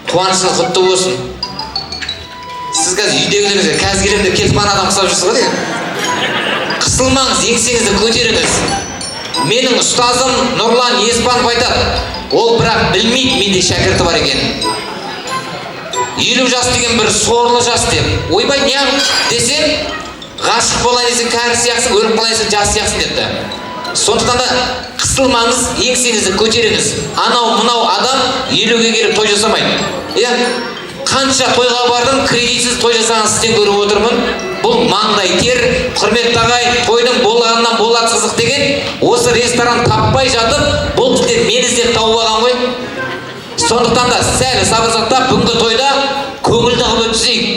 Қуанышыңыз құтты болсын. Сіз қазір үйдегілеріңізге қазір келемін деп кетіп қалған адам ұқсап жүрсіз ғой деген. Қысылмаңыз, еңсеңізді көтеріңіз. Менің ұстазым Нұрлан Еспанов айтады, ол бірақ білмейді менде шәкірті бар екен. 50 жас деген бір сорлы жас деп. Ойбай, неғып десем, ғашық болайын десең кәрі сияқсың, өліп қалайын десең жас сияқсың депті. Сондықтан да қысылмаңыз, еңсеңізді көтеріңіз. Анау мынау адам 50-ге келіп той жасамайды. Қанша тойға бардым, кредитсіз той жасаған сізден көріп отырмын. Бұл маңдай тер, құрметті ағай, тойдың болғаннан болады қызық деген, осы ресторан таппай жатып, бұл кісілер мені іздеп тауып алған ғой. Сондықтан да сәл сабыр сақтап, бүгінгі тойда көңілді қылып өтсейік.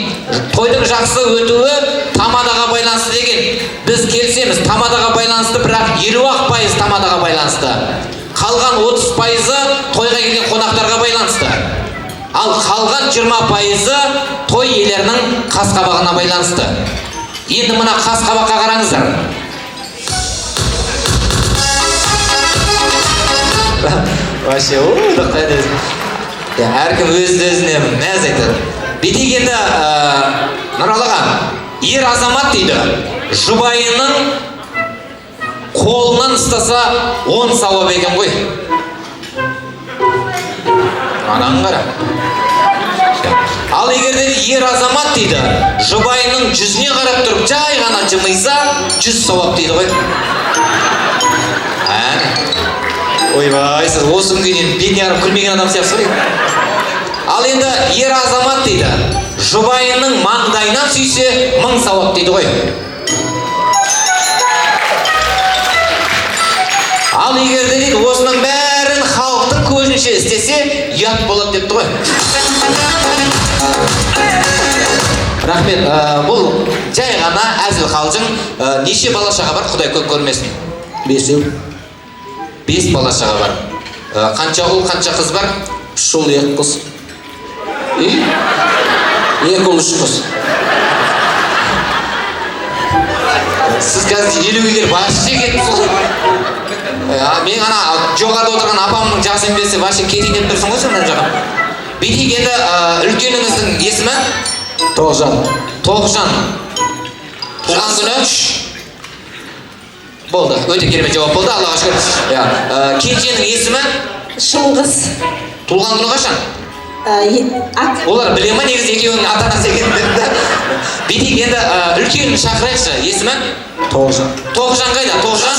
Тойдың жақсы өтуі тамадаға байланысты деген. Біз келсеміз, тамадаға байланысты, бірақ 50% тамадаға байланысты. Қалған 30%-ы тойға келген қонақтарға байланысты. Ал қалған 20%-ы той иелерінің қас-қабағына байланысты. Енді мына қас-қабаққа қараңыздар. Вообще, әркім өз-өзіне мәз айтады. Бетек енді Нұралыға, ер азамат дейді, жұбайының қолынан ұстаса 10 сауап екен ғой. Анаң қара. Ал егер де ер азамат дейді, жұбайының жүзіне қарап тұрып, жай ғана жымиса, 100 сауап дейді ғой. Ойбай, сіз осы күнге дейін бетіне қарап күлмеген адам сияқсыз ғой. Ал енді ер азамат дейді, жұбайының маңдайынан сүйсе 1000 сауап дейді ғой. Ал егер де дейді, осының бәрін халықтың көзінше істесе, ұят болады депті ғой. Рахмет, бұл жай ғана әзіл қалжың. Неше бала-шаға бар, Құдай көп көрмесін? 5 бала-шаға бар. Қанша ұл, қанша қыз бар? 3 ұл, 2 қыз. 2 ұл, 3 қыз. Сіз қазір 50-ге келіп вообще кетіпсіз ғой. Мен ана жоғарда отырған апамның жасын берсе вообще кетейін деп тұрсың ғой сен мына жаққа. Бетек енді үлкеніңіздің есімі? Тоғжан. Тоғжан. Туған күні? Болды, өте керемет жауап болды, Аллаға шүкір. Кенженің есімі? Шыңғыс. Туған күні қашан? Олар біле ма негізі екеуінің ата-анасы екендерді? Бетек енді үлкенін шақырайықшы, есімі? Тоғжан. Тоғжан қайда? Тоғжан?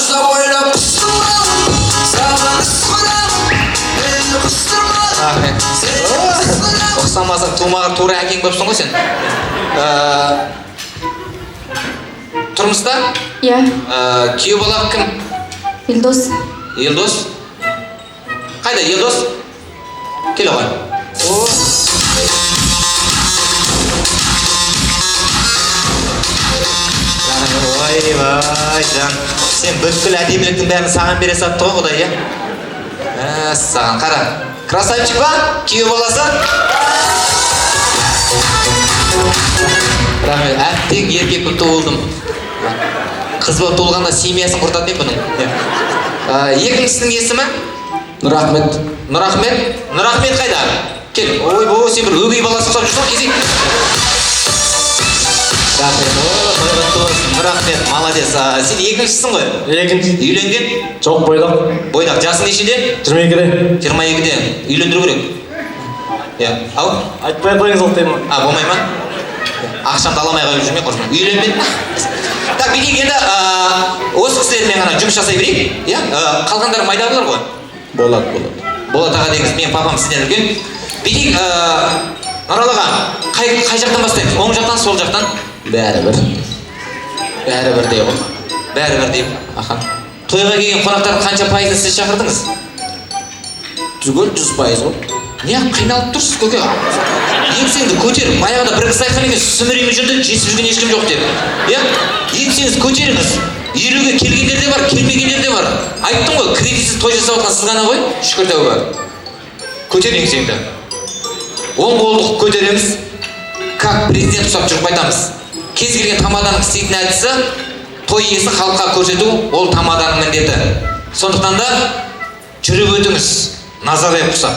Ұқсамасың, тумаған тура әкең бөпсің ғой сен. Тұрмыста? Иә. Күйеу бала кім? Елдос. Елдос? Қайда Елдос? Кел оған. Ойбай жан, сен бүткіл әдеміліктің бәрін саған бере сатты ғой Құдай, иә? Саған қара. Красавчик ба? Күйеу баласы? Рахмет, әттең еркек болып туылдым. Қыз болып туылғанда семьясын құртатын ем бұның. Екіншісінің есімі? Нұрахмет. Нұрахмет? Нұрахмет қайда? Кел, ойбой, сен бір өгей баласы ұқсап жүрсің, кезек. Рахмет, молодец. Сен екіншісің ғой? Екінші. Үйленген? Жоқ, бойдақ. Бойдақ. Жасың нешеде? 22-де. 22-де. Үйлендіру керек. Ау? Айтпай қойыңыз ол тема. Болмай ма? Ақшамды аламай қойып жүрме, қоршымен. Үйленбен. Так, бетек енді осы кісілермен ғана жұмыс жасай берейік. Қалғандары майда болар ғой? Болады. Болат аға деңіз, мен папам сізден үлкен. Бетек, Нұралыға, қай жақтан бастаймыз? Оң жақтан, сол жақтан? Бәрібір деймін. Бәрібір деймін. Тойға келген қонақтарды қанша пайызды сіз шақырдыңыз? Түгел 100% ғой. Не қиналып тұрсыз көке? Еңсеңді көтер. Баяғыда бір кісі айтқан екен, сүмірейме жүрді, жесіп жүрген ешкім жоқ деп. Еңсеңізді көтеріңіз. 50-ге келгендер де бар, келмегендер де бар. Айттым ғой, кредитсіз той жасап отқан сіз ғана ғой. Шүкір тәуба. Көтер еңсеңді. Оң қолды көтереміз. Как президент ұсап жүріп айтамыз. Кез келген тамаданың істейтін әдісі той иесі халыққа көрсету, ол тамаданың міндеті. Сондықтан да жүріп өтіңіз, назардай құсап.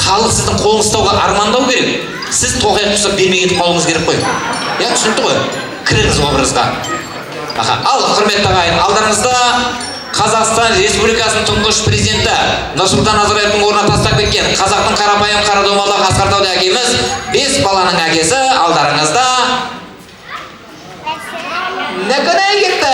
халық сіздің қолыңызды ұстауға армандау керек. Сіз тоқаяқ ұстап бермей кетіп қалуыңыз керек қой. Иә, түсінікті ғой? Кіріңіз образға. Ал құрметті ағайын, алдарыңызда Қазақстан Республикасының тұңғыш президенті Нұрсұлтан Назарбаевтың орнына тастап кеткен қазақтың қарапайым қара домалақ Асқар Тауды әкеміз, 5 баланың әкесі алдарыңызда. Ne kadar gitti?